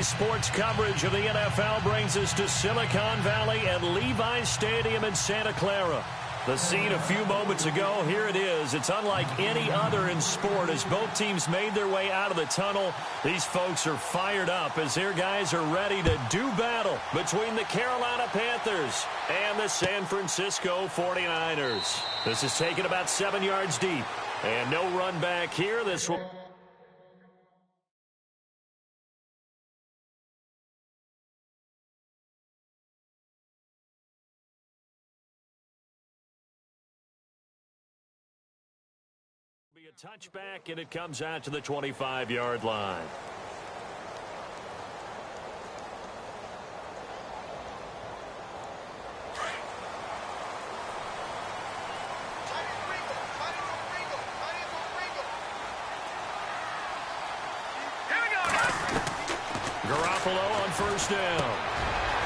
Daily sports coverage of the NFL brings us to Silicon Valley and Levi's Stadium in Santa Clara. The scene a few moments ago, here it is. It's unlike any other in sport as both teams made their way out of the tunnel. These folks are fired up as their guys are ready to do battle between the Carolina Panthers and the San Francisco 49ers. This is taken about 7 yards deep. And no run back here. This will be a touchback, and it comes out to the 25-yard line. Garoppolo on first down.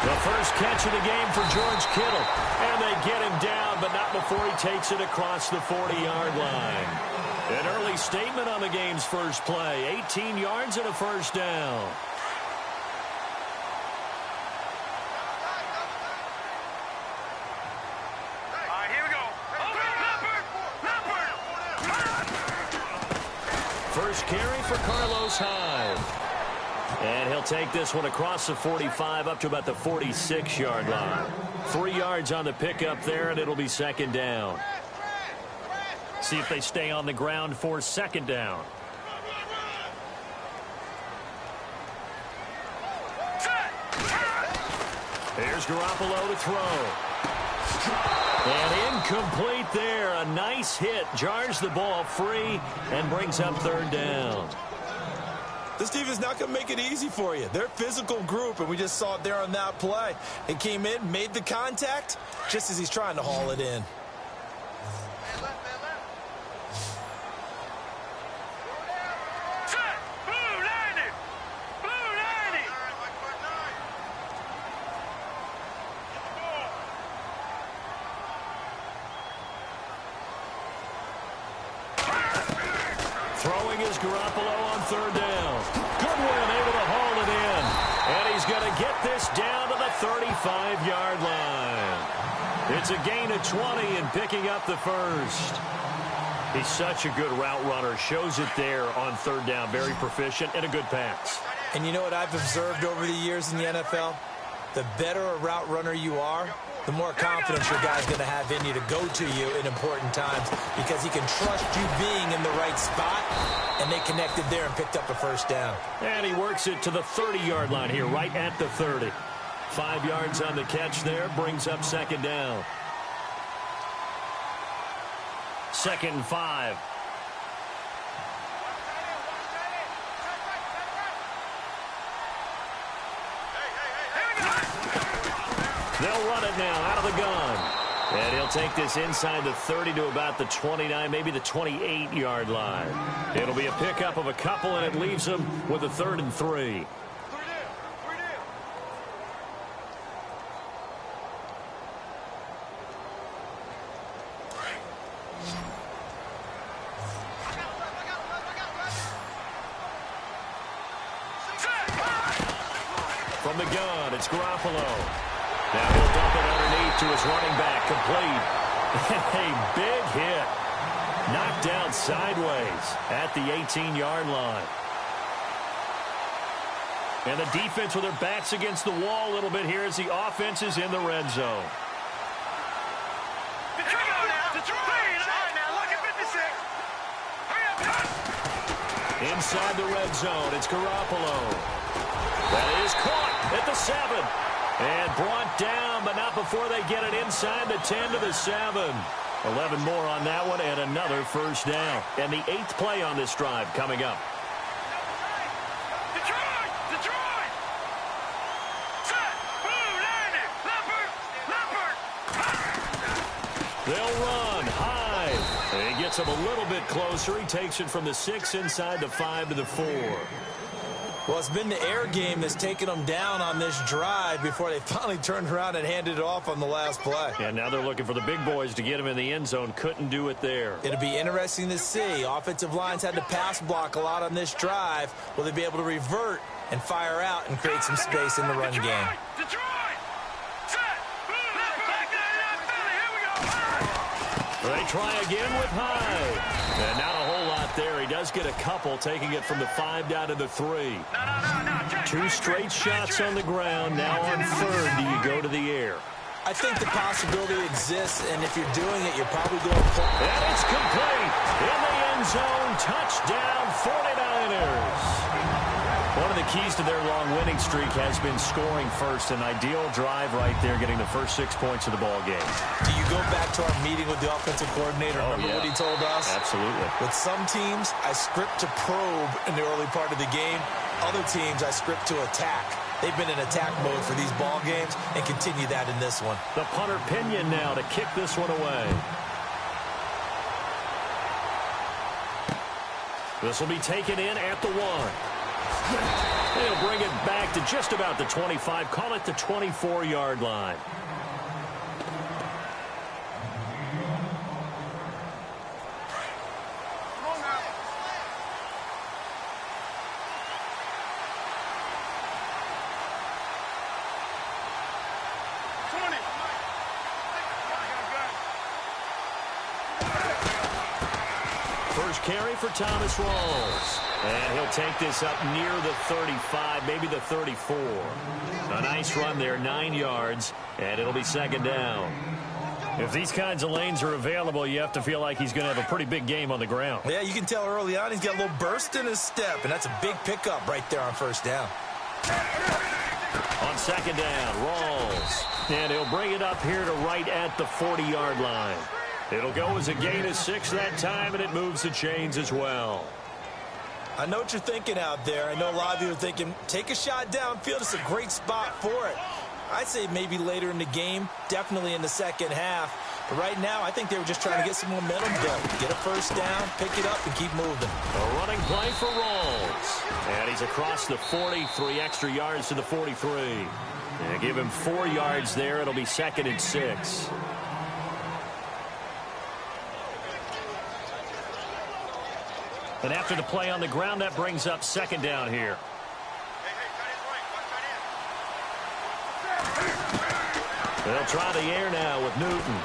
The first catch of the game for George Kittle. And they get him down, but not before he takes it across the 40-yard line. An early statement on the game's first play. 18 yards and a first down. Here we go. First carry for Carlos Hyde. And he'll take this one across the 45 up to about the 46-yard line. 3 yards on the pickup there, and it'll be second down. See if they stay on the ground for second down. Here's Garoppolo to throw. And incomplete there. A nice hit. Jars the ball free and brings up third down. This team is not going to make it easy for you. They're a physical group, and we just saw it there on that play. It came in, made the contact, just as he's trying to haul it in. Throwing is Garoppolo on third down. Goodwin able to haul it in. And he's going to get this down to the 35-yard line. It's a gain of 20 and picking up the first. He's such a good route runner. Shows it there on third down. Very proficient and a good pass. And you know what I've observed over the years in the NFL? The better a route runner you are, the more confidence your guy's going to have in you to go to you in important times because he can trust you being in the right spot, and they connected there and picked up a first down. And he works it to the 30-yard line here, right at the 30. 5 yards on the catch there, brings up second down. Second and 5. They'll run it now out of the gun. And he'll take this inside the 30 to about the 29, maybe the 28-yard line. It'll be a pickup of a couple, and it leaves them with a 3rd and 3. From the gun, it's Garoppolo. Now he'll dump it underneath to his running back, complete. A big hit. Knocked down sideways at the 18-yard line. And the defense with their backs against the wall a little bit here as the offense is in the red zone. Inside the red zone, it's Garoppolo. That is caught at the 7. And brought down, but not before they get it inside the 10 to the 7. 11 more on that one, and another first down. And the 8th play on this drive coming up. Detroit! Set! Blue, landing! Leopard! They'll run. Hyde. And he gets him a little bit closer. He takes it from the 6 inside the 5 to the 4. Well, it's been the air game that's taken them down on this drive before they finally turned around and handed it off on the last play. And now they're looking for the big boys to get him in the end zone. Couldn't do it there. It'll be interesting to see. Offensive lines had to pass block a lot on this drive. Will they be able to revert and fire out and create some space in the run game. Detroit! Set! Left back there, Philly, here we go! They try again with Hyde. And not a whole lot there. He does get a couple, taking it from the 5 down to the 3. No. 2 straight shots on the ground. Now on 3rd, do you go to the air? I think the possibility exists, and if you're doing it, you're probably going for it. And it's complete. In the end zone, touchdown 49ers. One of the keys to their long winning streak has been scoring first. An ideal drive right there, getting the first 6 points of the ball game. Do you go back to our meeting with the offensive coordinator? Remember what he told us? Absolutely. With some teams, I script to probe in the early part of the game. Other teams, I script to attack. They've been in attack mode for these ball games and continue that in this one. The punter Pinion now to kick this one away. This will be taken in at the 1. They'll bring it back to just about the 25. Call it the 24-yard line. First carry for Thomas Rawls. And he'll take this up near the 35, maybe the 34. A nice run there, 9 yards, and it'll be 2nd down. If these kinds of lanes are available, you have to feel like he's going to have a pretty big game on the ground. Yeah, you can tell early on he's got a little burst in his step, and that's a big pickup right there on 1st down. On 2nd down, Rawls. And he'll bring it up here to right at the 40-yard line. It'll go as a gain of 6 that time, and it moves the chains as well. I know what you're thinking out there. I know a lot of you are thinking, take a shot downfield. It's a great spot for it. I'd say maybe later in the game, definitely in the second half. But right now, I think they were just trying to get some momentum built. Get a 1st down, pick it up, and keep moving. A running play for Rawls. And he's across the 40, 3 extra yards to the 43. And give him 4 yards there. It'll be 2nd and 6. And after the play on the ground, that brings up 2nd down here. They'll try the air now with Newton.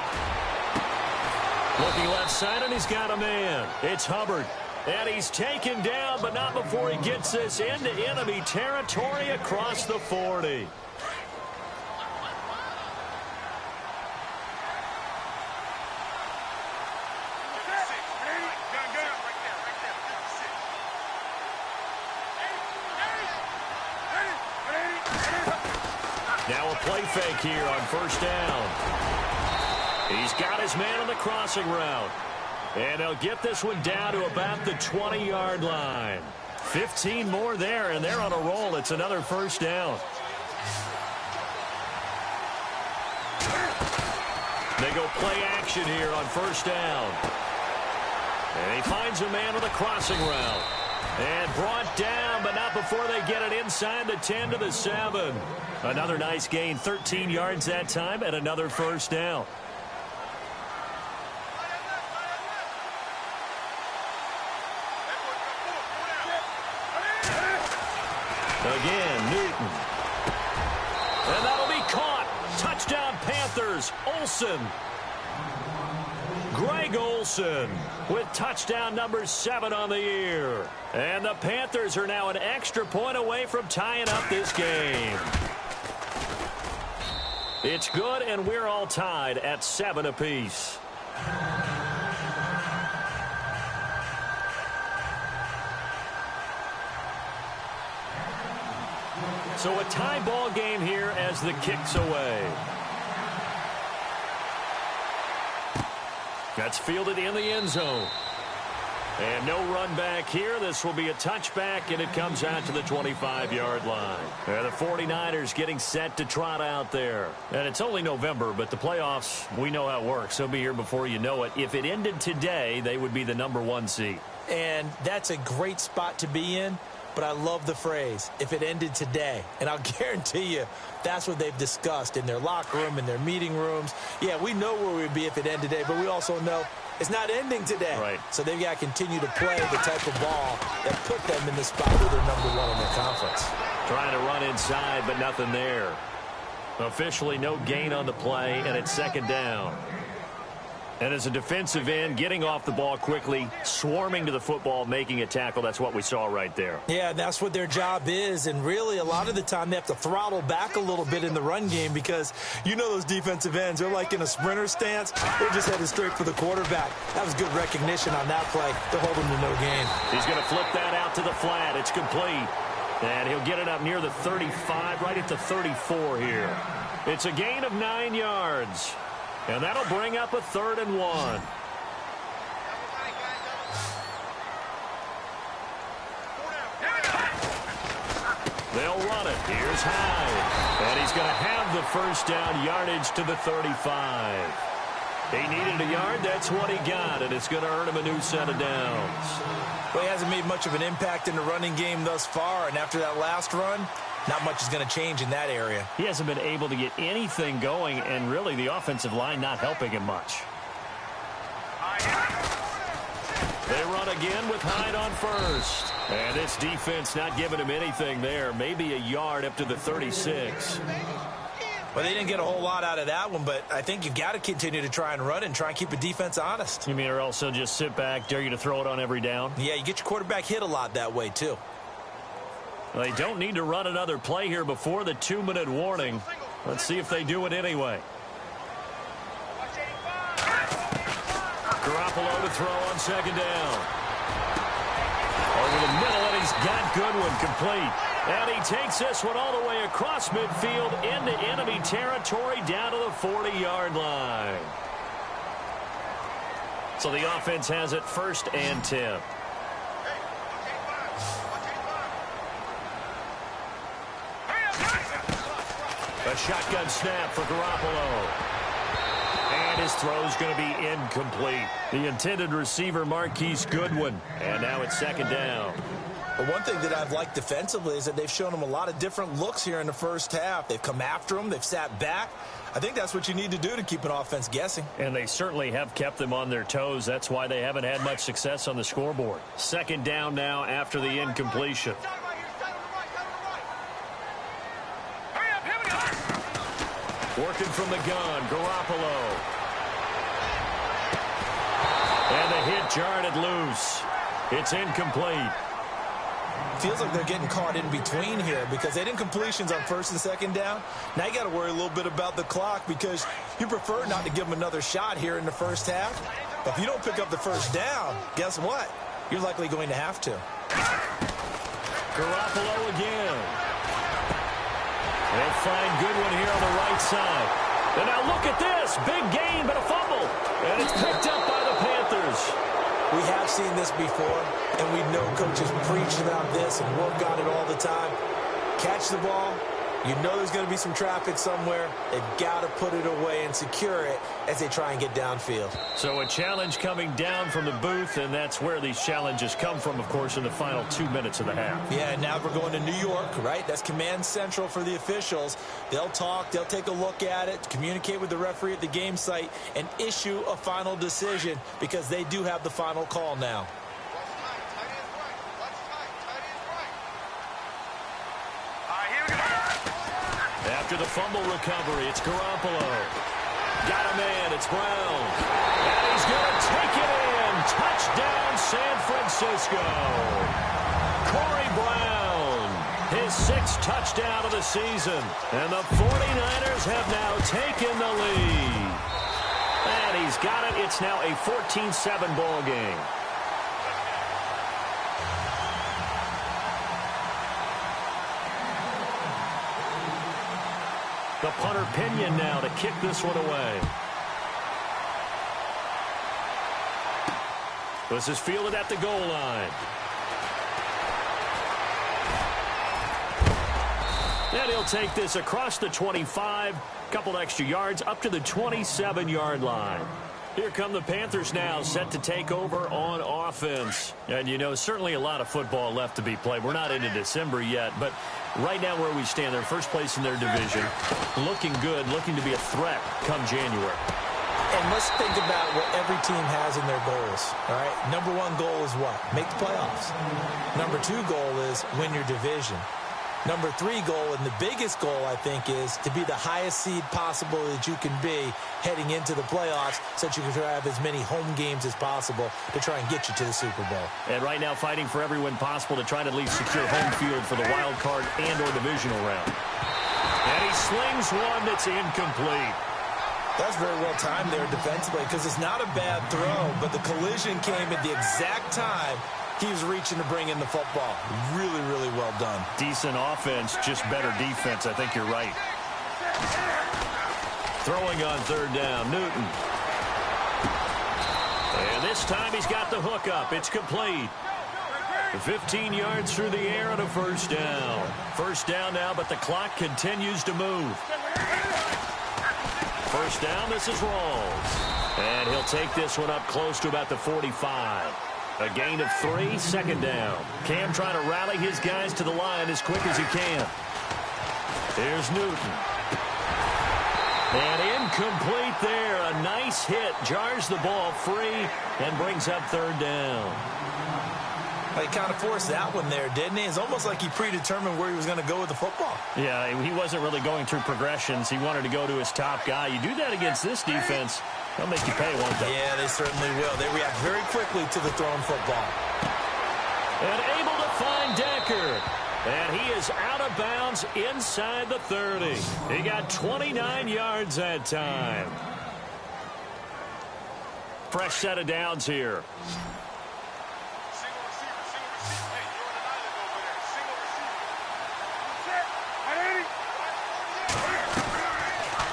Looking left side, and he's got a man. It's Hubbard. And he's taken down, but not before he gets this into enemy territory across the 40. Now a play fake here on 1st down. He's got his man on the crossing route. And they'll get this one down to about the 20-yard line. 15 more there, and they're on a roll. It's another 1st down. They go play action here on 1st down. And he finds a man on the crossing route. And brought down, but not before they get it inside the 10 to the 7. Another nice gain, 13 yards that time, and another 1st down. Again, Newton. And that'll be caught. Touchdown, Panthers. Olsen. Greg Olsen with touchdown number 7 on the year. And the Panthers are now an extra point away from tying up this game. It's good, and we're all tied at 7 apiece. So a tie ball game here as the kick's away. That's fielded in the end zone. And no run back here. This will be a touchback, and it comes out to the 25-yard line. And the 49ers getting set to trot out there. And it's only November, but the playoffs, we know how it works. They'll be here before you know it. If it ended today, they would be the number 1 seed. And that's a great spot to be in. But I love the phrase, if it ended today. And I'll guarantee you that's what they've discussed in their locker room, in their meeting rooms. Yeah, we know where we'd be if it ended today, but we also know it's not ending today. Right. So they've got to continue to play the type of ball that put them in the spot where they're number 1 in their conference. Trying to run inside, but nothing there. Officially no gain on the play, and it's second down. And as a defensive end, getting off the ball quickly, swarming to the football, making a tackle, that's what we saw right there. Yeah, that's what their job is. And really, a lot of the time, they have to throttle back a little bit in the run game because you know those defensive ends, they're like in a sprinter stance. They're just headed straight for the quarterback. That was good recognition on that play to hold him to no gain. He's going to flip that out to the flat. It's complete. And he'll get it up near the 35, right at the 34 here. It's a gain of 9 yards. And that'll bring up a 3rd and 1. They'll run it. Here's Hyde. And he's going to have the first down, yardage to the 35. He needed a yard. That's what he got. And it's going to earn him a new set of downs. Well, he hasn't made much of an impact in the running game thus far. And after that last run, not much is going to change in that area. He hasn't been able to get anything going, and really the offensive line not helping him much. They run again with Hyde on first. And this defense not giving him anything there. Maybe a yard up to the 36. Well, they didn't get a whole lot out of that one, but I think you've got to continue to try and run and try and keep the defense honest. You mean or also just sit back, dare you to throw it on every down? Yeah, you get your quarterback hit a lot that way, too. Well, they don't need to run another play here before the 2-minute warning. Let's see if they do it anyway. Garoppolo to throw on second down. Over the middle, and he's got Goodwin complete. And he takes this one all the way across midfield into enemy territory down to the 40-yard line. So the offense has it 1st and 10. A shotgun snap for Garoppolo. And his throw's going to be incomplete. The intended receiver, Marquise Goodwin. And now it's second down. But one thing that I've liked defensively is that they've shown him a lot of different looks here in the first half. They've come after him. They've sat back. I think that's what you need to do to keep an offense guessing. And they certainly have kept them on their toes. That's why they haven't had much success on the scoreboard. Second down now after the incompletion. Working from the gun, Garoppolo. And the hit jarred it loose. It's incomplete. Feels like they're getting caught in between here because they didn't completions on 1st and 2nd down. Now you got to worry a little bit about the clock because you prefer not to give them another shot here in the first half. But if you don't pick up the first down, guess what? You're likely going to have to. Garoppolo again. They'll find Goodwin here on the right side. And now look at this. Big gain, but a fumble. And it's picked up by the Panthers. We have seen this before, and we know coaches preach about this and work on it all the time. Catch the ball. You know there's going to be some traffic somewhere. They've got to put it away and secure it as they try and get downfield. So a challenge coming down from the booth, and that's where these challenges come from, of course, in the final 2 minutes of the half. Yeah, now we're going to New York, right? That's command central for the officials. They'll talk, they'll take a look at it, communicate with the referee at the game site, and issue a final decision because they do have the final call now. After the fumble recovery, it's Garoppolo. Got a man, it's Brown. And he's going to take it in. Touchdown, San Francisco. Corey Brown, his 6th touchdown of the season. And the 49ers have now taken the lead. And he's got it. It's now a 14-7 ball game. The punter Pinion now to kick this one away. This is fielded at the goal line. And he'll take this across the 25, couple extra yards up to the 27-yard line. Here come the Panthers now, set to take over on offense. And, you know, certainly a lot of football left to be played. We're not into December yet, but right now where we stand, they're first place in their division. Looking good, looking to be a threat come January. And let's think about what every team has in their goals, all right? Number 1 goal is what? Make the playoffs. Number 2 goal is win your division. Number 3 goal, and the biggest goal, I think, is to be the highest seed possible that you can be heading into the playoffs so that you can have as many home games as possible to try and get you to the Super Bowl. And right now fighting for every win possible to try to at least secure home field for the wild card and or divisional round. And he slings one that's incomplete. That's very well timed there defensively because it's not a bad throw, but the collision came at the exact time he was reaching to bring in the football. Really, really well done. Decent offense, just better defense. I think you're right. Throwing on third down, Newton. And this time he's got the hook up. It's complete. 15 yards through the air and a first down. First down now, but the clock continues to move. First down, this is Rawls. And he'll take this one up close to about the 45. A gain of 3, second down. Cam trying to rally his guys to the line as quick as he can. Here's Newton. And incomplete there. A nice hit. Jars the ball free and brings up third down. He kind of forced that one there, didn't he? It's almost like he predetermined where he was going to go with the football. Yeah, he wasn't really going through progressions. He wanted to go to his top guy. You do that against this defense, they'll make you pay, won't they? Yeah, they certainly will. They react very quickly to the thrown football. And able to find Decker. And he is out of bounds inside the 30. He got 29 yards that time. Fresh set of downs here.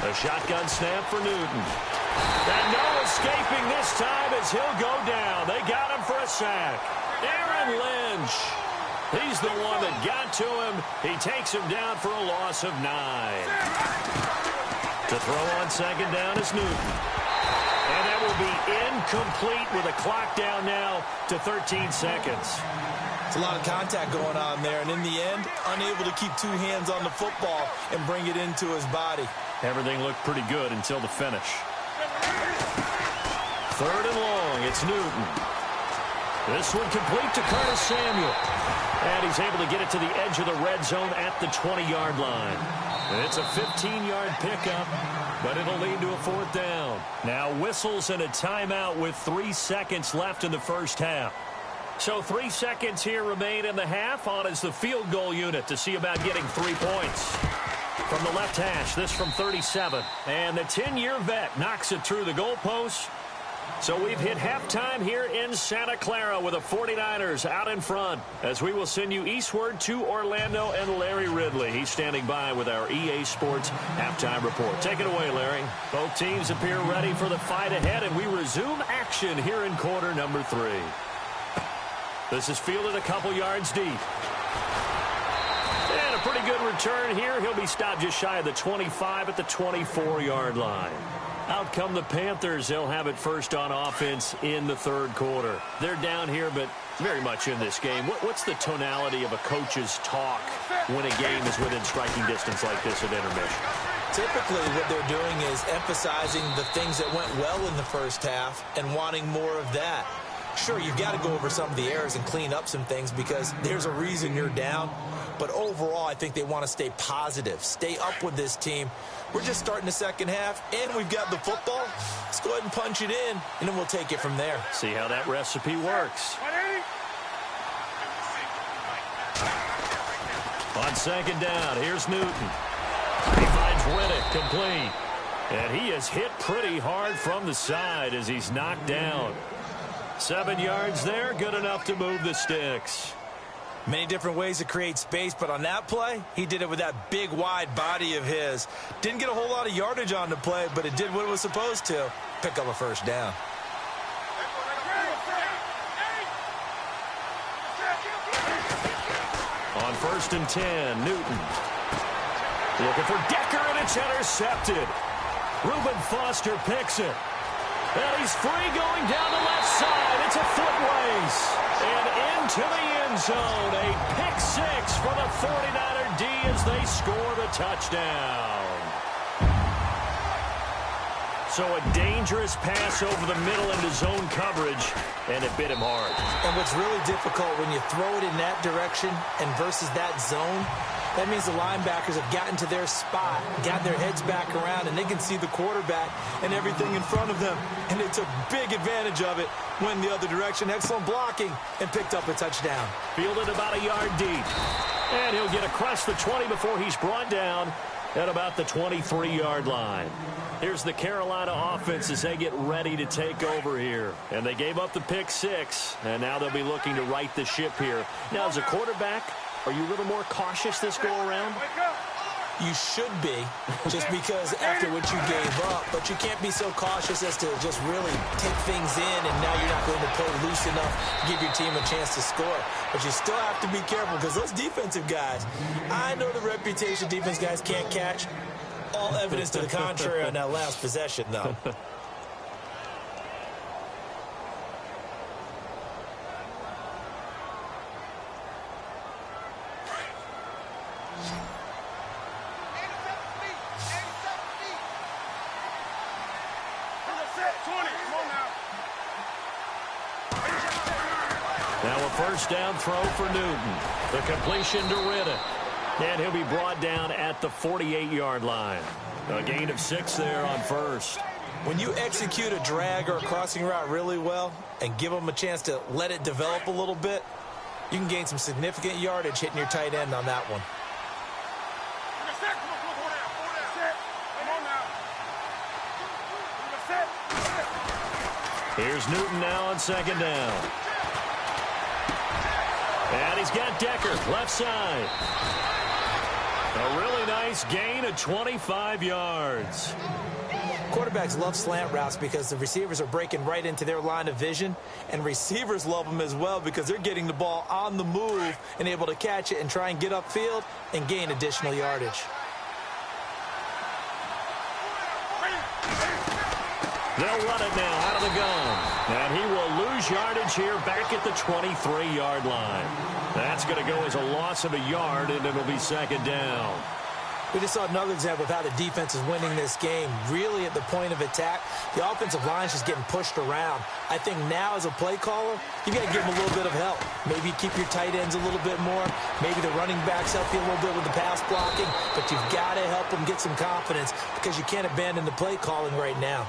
A shotgun snap for Newton. And no escaping this time as he'll go down. They got him for a sack. Aaron Lynch. He's the one that got to him. He takes him down for a loss of 9. To throw on second down is Newton. And that will be incomplete with a clock down now to 13 seconds. It's a lot of contact going on there, and in the end, unable to keep 2 hands on the football and bring it into his body. Everything looked pretty good until the finish. Third and long, it's Newton. This one complete to Curtis Samuel. And he's able to get it to the edge of the red zone at the 20-yard line. And it's a 15-yard pickup, but it'll lead to a fourth down. Now whistles and a timeout with 3 seconds left in the first half. So 3 seconds here remain in the half. On is the field goal unit to see about getting 3 points. From the left hash, this from 37. And the 10-year vet knocks it through the goalpost. So we've hit halftime here in Santa Clara with the 49ers out in front as we will send you eastward to Orlando and Larry Ridley. He's standing by with our EA Sports halftime report. Take it away, Larry. Both teams appear ready for the fight ahead, and we resume action here in quarter number 3. This is fielded a couple yards deep. And a pretty good return here. He'll be stopped just shy of the 25 at the 24-yard line. Out come the Panthers. They'll have it first on offense in the third quarter. They're down here, but very much in this game. What's the tonality of a coach's talk when a game is within striking distance like this at intermission? Typically, what they're doing is emphasizing the things that went well in the first half and wanting more of that. Sure, you've got to go over some of the errors and clean up some things because there's a reason you're down. But overall, I think they want to stay positive, stay up with this team. We're just starting the second half, and we've got the football. Let's go ahead and punch it in, and then we'll take it from there. See how that recipe works. On second down, here's Newton. He finds Riddick complete. And he is hit pretty hard from the side as he's knocked down. 7 yards there, good enough to move the sticks. Many different ways to create space, but on that play, he did it with that big, wide body of his. Didn't get a whole lot of yardage on the play, but it did what it was supposed to. Pick up a first down. On 1st and 10, Newton. Looking for Decker, and it's intercepted. Reuben Foster picks it. And he's free going down the left side. It's a foot race. And into the end zone. A pick 6 for the 49er D as they score the touchdown. So a dangerous pass over the middle into zone coverage, and it bit him hard. And what's really difficult when you throw it in that direction and versus that zone That means the linebackers have gotten to their spot, got their heads back around, and they can see the quarterback and everything in front of them. And they took big advantage of it, went the other direction. Excellent blocking, and picked up a touchdown. Fielded about a yard deep. And he'll get across the 20 before he's brought down at about the 23-yard line. Here's the Carolina offense as they get ready to take over here. And they gave up the pick 6, and now they'll be looking to right the ship here. Now, as a quarterback, are you a little more cautious this go-around? You should be, just because after what you gave up. But you can't be so cautious as to just really take things in, and now you're not going to play loose enough to give your team a chance to score. But you still have to be careful, because those defensive guys, I know the reputation defense guys can't catch. All evidence to the contrary on that last possession, though. Now a first down throw for Newton. The completion to Riddick. And he'll be brought down at the 48-yard line. A gain of 6 there on first. When you execute a drag or a crossing route really well and give them a chance to let it develop a little bit, you can gain some significant yardage hitting your tight end on that one. Here's Newton now on second down. And he's got Decker, left side. A really nice gain of 25 yards. Quarterbacks love slant routes because the receivers are breaking right into their line of vision, and receivers love them as well because they're getting the ball on the move and able to catch it and try and get upfield and gain additional yardage. They'll run it now out of the gun. And he will lose yardage here back at the 23-yard line. That's going to go as a loss of a yard, and it'll be second down. We just saw another example of how the defense is winning this game. Really at the point of attack, the offensive line's just getting pushed around. I think now as a play caller, you've got to give them a little bit of help. Maybe keep your tight ends a little bit more. Maybe the running backs help you a little bit with the pass blocking. But you've got to help them get some confidence because you can't abandon the play calling right now.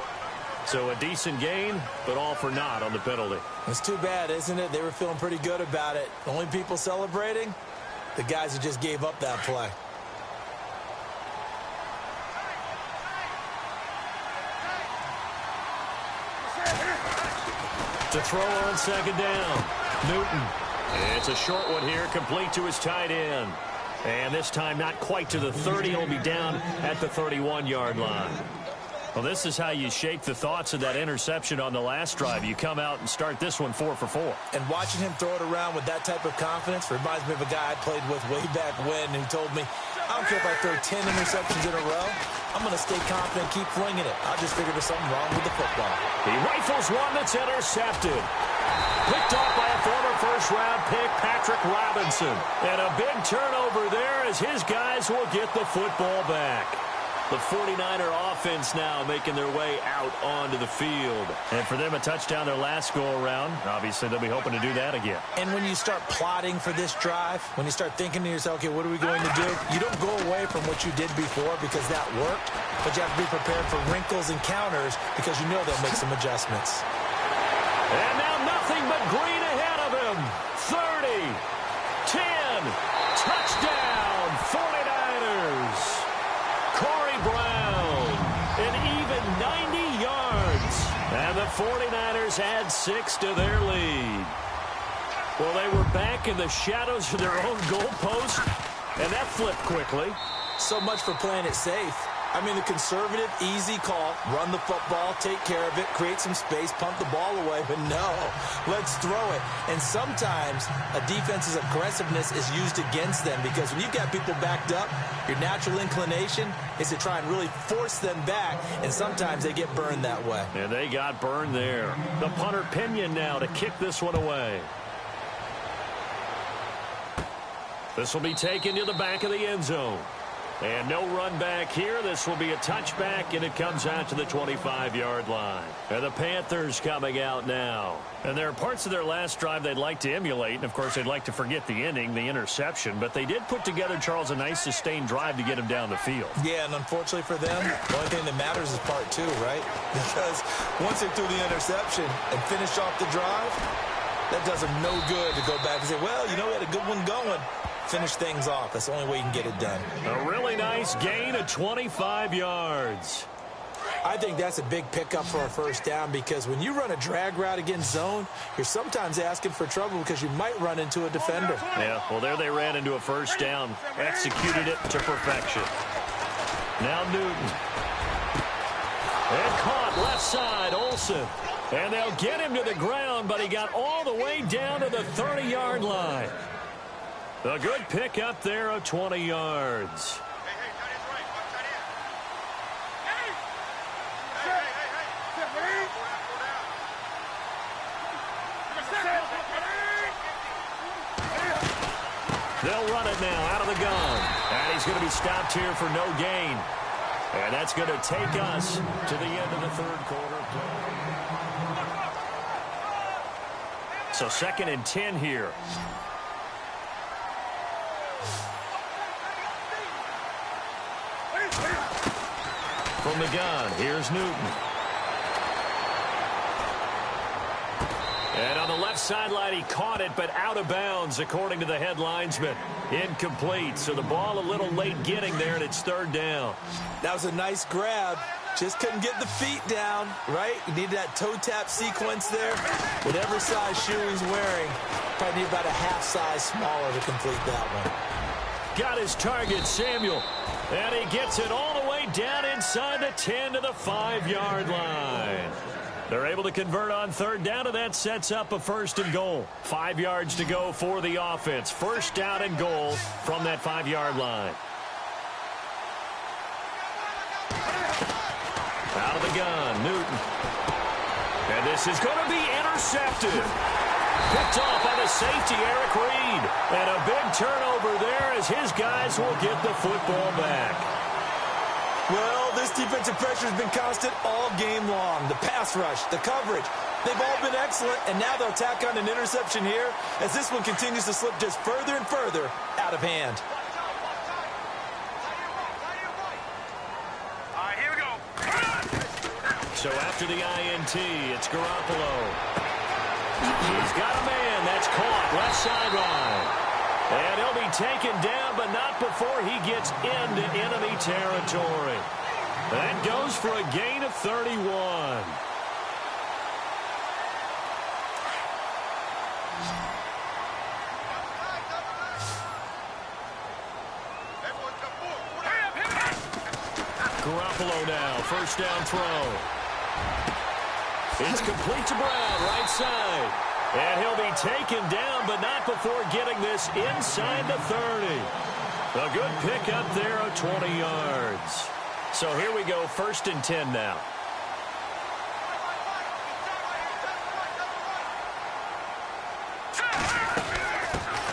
So a decent gain, but all for naught on the penalty. It's too bad, isn't it? They were feeling pretty good about it. The only people celebrating, the guys who just gave up that play. To throw on second down, Newton. It's a short one here, complete to his tight end. And this time not quite to the 30. He'll be down at the 31-yard line. Well, this is how you shape the thoughts of that interception on the last drive. You come out and start this one 4 for 4. And watching him throw it around with that type of confidence reminds me of a guy I played with way back when who told me, I don't care if I throw 10 interceptions in a row. I'm going to stay confident, keep flinging it. I'll just figure there's something wrong with the football. He rifles one that's intercepted. Picked off by a former first-round pick, Patrick Robinson. And a big turnover there as his guys will get the football back. The 49er offense now making their way out onto the field. And for them, a touchdown their last go-around. Obviously, they'll be hoping to do that again. And when you start plotting for this drive, when you start thinking to yourself, okay, what are we going to do? You don't go away from what you did before because that worked, but you have to be prepared for wrinkles and counters because you know they'll make some adjustments. And now nothing but green ahead of him. 30, 10, touchdown, 49ers. Corey Brown, an even 90 yards. And the 49ers add 6 to their lead. Well, they were back in the shadows of their own goalpost, and that flipped quickly. So much for playing it safe. I mean, the conservative, easy call, run the football, take care of it, create some space, punt the ball away. But no, let's throw it. And sometimes a defense's aggressiveness is used against them because when you've got people backed up, your natural inclination is to try and really force them back, and sometimes they get burned that way. And they got burned there. The punter Pinion now to kick this one away. This will be taken to the back of the end zone. And no run back here. This will be a touchback, and it comes out to the 25-yard line. And the Panthers coming out now. And there are parts of their last drive they'd like to emulate. And, of course, they'd like to forget the ending, the interception. But they did put together, Charles, a nice sustained drive to get him down the field. Yeah, and unfortunately for them, the only thing that matters is part two, right? Because once they threw the interception and finished off the drive, that does them no good to go back and say, well, you know, we had a good one going. Finish things off. That's the only way you can get it done. A really nice gain of 25 yards. I think that's a big pickup for a first down because when you run a drag route against zone, you're sometimes asking for trouble because you might run into a defender. Yeah, well, there they ran into a first down. Executed it to perfection. Now Newton. And caught left side, Olsen. And they'll get him to the ground, but he got all the way down to the 30-yard line. A good pick up there of 20 yards. They'll run it now out of the gun. And he's going to be stopped here for no gain. And that's going to take us to the end of the third quarter. So 2nd and 10 here. From the gun, here's Newton. And on the left sideline, he caught it, but out of bounds, according to the head linesman. Incomplete, so the ball a little late getting there, and it's 3rd down. That was a nice grab. Just couldn't get the feet down, right? You need that toe tap sequence there. Whatever size shoe he's wearing, probably need about a half size smaller to complete that one. Got his target, Samuel. And he gets it all the way down inside the 10 to the 5-yard line. They're able to convert on 3rd down, and that sets up a 1st and goal. 5 yards to go for the offense. 1st down and goal from that 5-yard line. Out of the gun, Newton. And this is going to be intercepted. Picked off by the safety, Eric Reed. And a big turnover there as his guys will get the football back. Well, this defensive pressure has been constant all game long. The pass rush, the coverage, they've all been excellent, and now they'll tack on an interception here as this one continues to slip just further and further out of hand. All right, here we go. So after the INT, it's Garoppolo. He's got a man that's caught left sideline. And he'll be taken down, but not before he gets into enemy territory. That goes for a gain of 31. Garoppolo now, 1st down throw. It's complete to Brown, right side. And he'll be taken down, but not before getting this inside the 30. A good pick up there of 20 yards. So here we go, 1st and 10 now.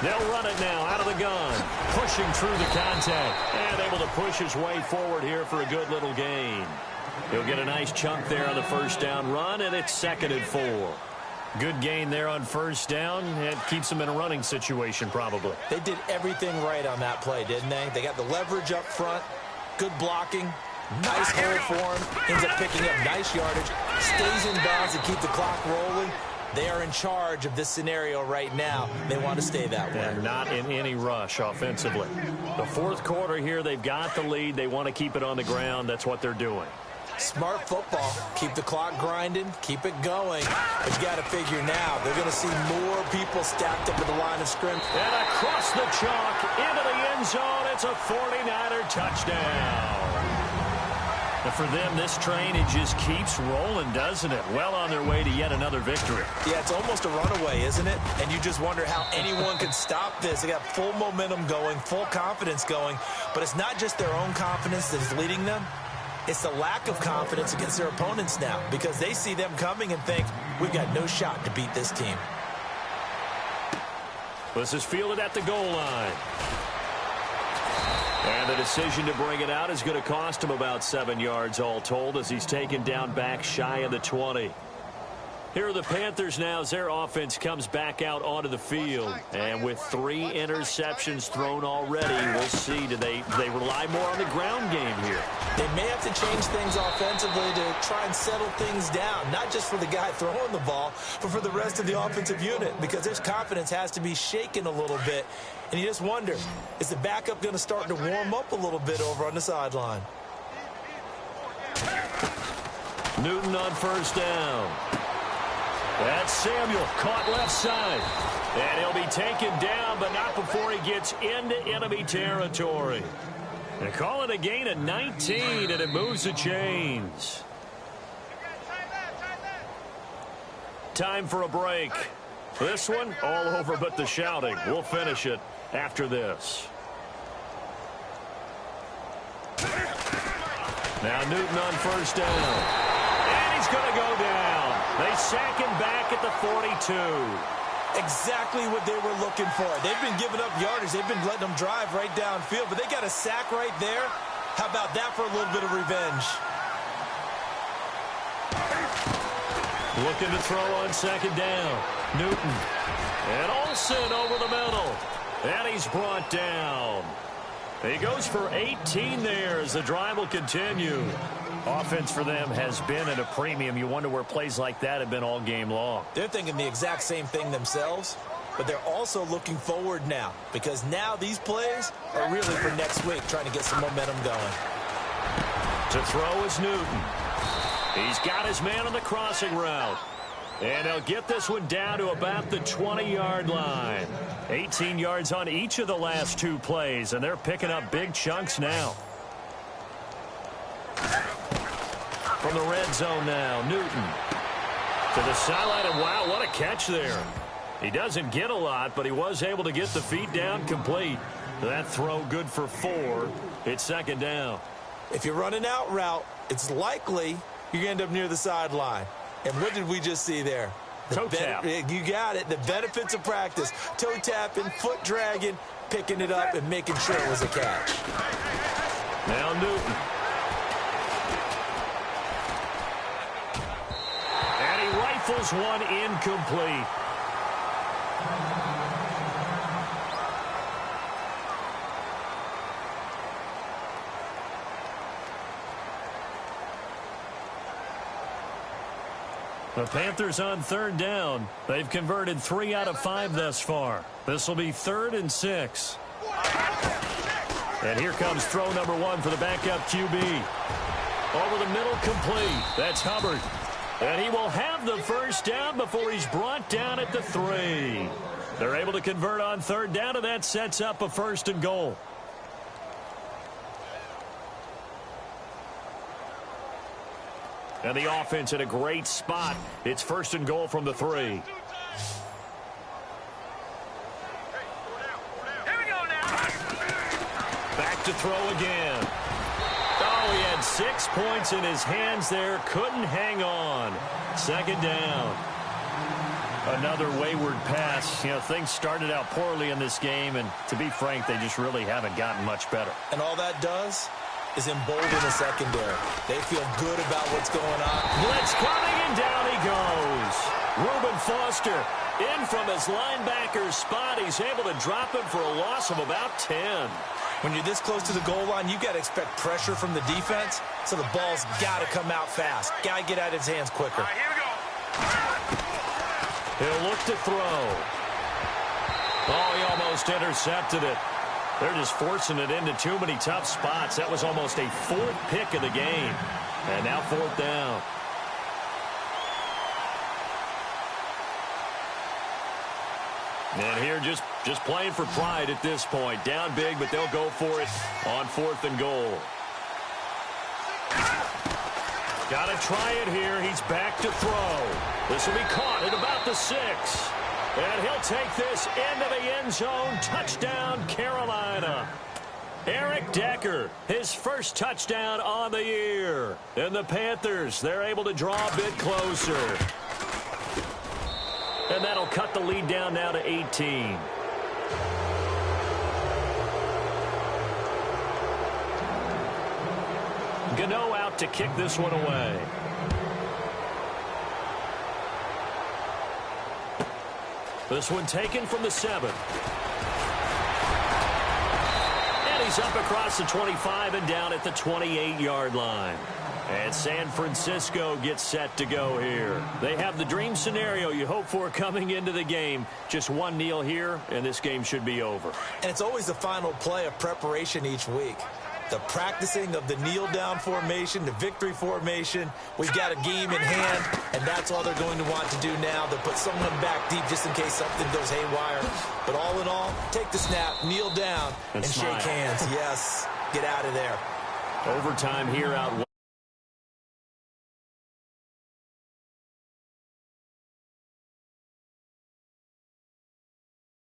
They'll run it now out of the gun. Pushing through the contact. And able to push his way forward here for a good little gain. He'll get a nice chunk there on the 1st down run, and it's 2nd and 4. Good gain there on 1st down. It keeps them in a running situation, probably. They did everything right on that play, didn't they? They got the leverage up front, good blocking, nice hole for him, ends up picking up nice yardage, stays in bounds to keep the clock rolling. They are in charge of this scenario right now. They want to stay that way. And not in any rush offensively. The 4th quarter here, they've got the lead. They want to keep it on the ground. That's what they're doing. Smart football. Keep the clock grinding. Keep it going. But you got to figure now, they're going to see more people stacked up at the line of scrimmage. And across the chalk, into the end zone, it's a 49er touchdown. And for them, this train, it just keeps rolling, doesn't it? Well on their way to yet another victory. Yeah, it's almost a runaway, isn't it? And you just wonder how anyone could stop this. They got full momentum going, full confidence going. But it's not just their own confidence that is leading them. It's the lack of confidence against their opponents now because they see them coming and think, we've got no shot to beat this team. This is fielded at the goal line. And the decision to bring it out is going to cost him about 7 yards all told as he's taken down back shy of the 20. Here are the Panthers now as their offense comes back out onto the field. And with 3 interceptions thrown already, we'll see. Do they rely more on the ground game here? They may have to change things offensively to try and settle things down, not just for the guy throwing the ball, but for the rest of the offensive unit, because their confidence has to be shaken a little bit. And you just wonder, is the backup going to start to warm up a little bit over on the sideline? Newton on first down. That's Samuel, caught left side. And he'll be taken down, but not before he gets into enemy territory. They call it a gain of 19, and it moves the chains. Time for a break. This one, all over but the shouting. We'll finish it after this. Now Newton on first down. And he's going to go down. They sack him back at the 42. Exactly what they were looking for. They've been giving up yardage. They've been letting them drive right downfield, but they got a sack right there. How about that for a little bit of revenge? Looking to throw on second down. Newton. And Olsen over the middle. And he's brought down. He goes for 18 there as the drive will continue. Offense for them has been at a premium. You wonder where plays like that have been all game long. They're thinking the exact same thing themselves, but they're also looking forward now because now these plays are really for next week, trying to get some momentum going. To throw is Newton. He's got his man on the crossing route. And they'll get this one down to about the 20-yard line. 18 yards on each of the last 2 plays, and they're picking up big chunks now. From the red zone now, Newton. To the sideline, and wow, what a catch there. He doesn't get a lot, but he was able to get the feet down complete. That throw good for 4. It's second down. If you're running out route, it's likely you're going to end up near the sideline. And what did we just see there? Toe tap. You got it. The benefits of practice. Toe tapping, foot dragging, picking it up, and making sure it was a catch. Now Newton. And he rifles one incomplete. The Panthers on third down. They've converted 3 out of 5 thus far. This will be 3rd and 6. And here comes throw number 1 for the backup QB. Over the middle, complete. That's Hubbard. And he will have the first down before he's brought down at the 3. They're able to convert on third down, and that sets up a 1st and goal. And the offense in a great spot. It's 1st and goal from the 3. Here we go now. Back to throw again. Oh, he had 6 points in his hands there. Couldn't hang on. 2nd down. Another wayward pass. You know, things started out poorly in this game, and to be frank, they just really haven't gotten much better. And all that does is embolden the secondary. They feel good about what's going on. Blitz coming, and down he goes. Reuben Foster in from his linebacker spot. He's able to drop him for a loss of about 10. When you're this close to the goal line, you got to expect pressure from the defense, so the ball's got to come out fast. Got to get out of his hands quicker. All right, here we go. He'll look to throw. Oh, he almost intercepted it. They're just forcing it into too many tough spots. That was almost a 4th pick of the game. And now 4th down. And here just playing for pride at this point. Down big, but they'll go for it on 4th and goal. Got to try it here. He's back to throw. This will be caught at about the 6. And he'll take this into the end zone. Touchdown, Carolina. Eric Decker, his first touchdown on the year. And the Panthers, they're able to draw a bit closer. And that'll cut the lead down now to 18. Gano out to kick this one away. This one taken from the 7. And he's up across the 25 and down at the 28-yard line. And San Francisco gets set to go here. They have the dream scenario you hope for coming into the game. Just one kneel here, and this game should be over. And it's always the final play of preparation each week. The practicing of the kneel-down formation, the victory formation. We've got a game in hand, and that's all they're going to want to do now. They'll put someone back deep just in case something goes haywire. But all in all, take the snap, kneel down, and shake hands. Yes, get out of there. Overtime here out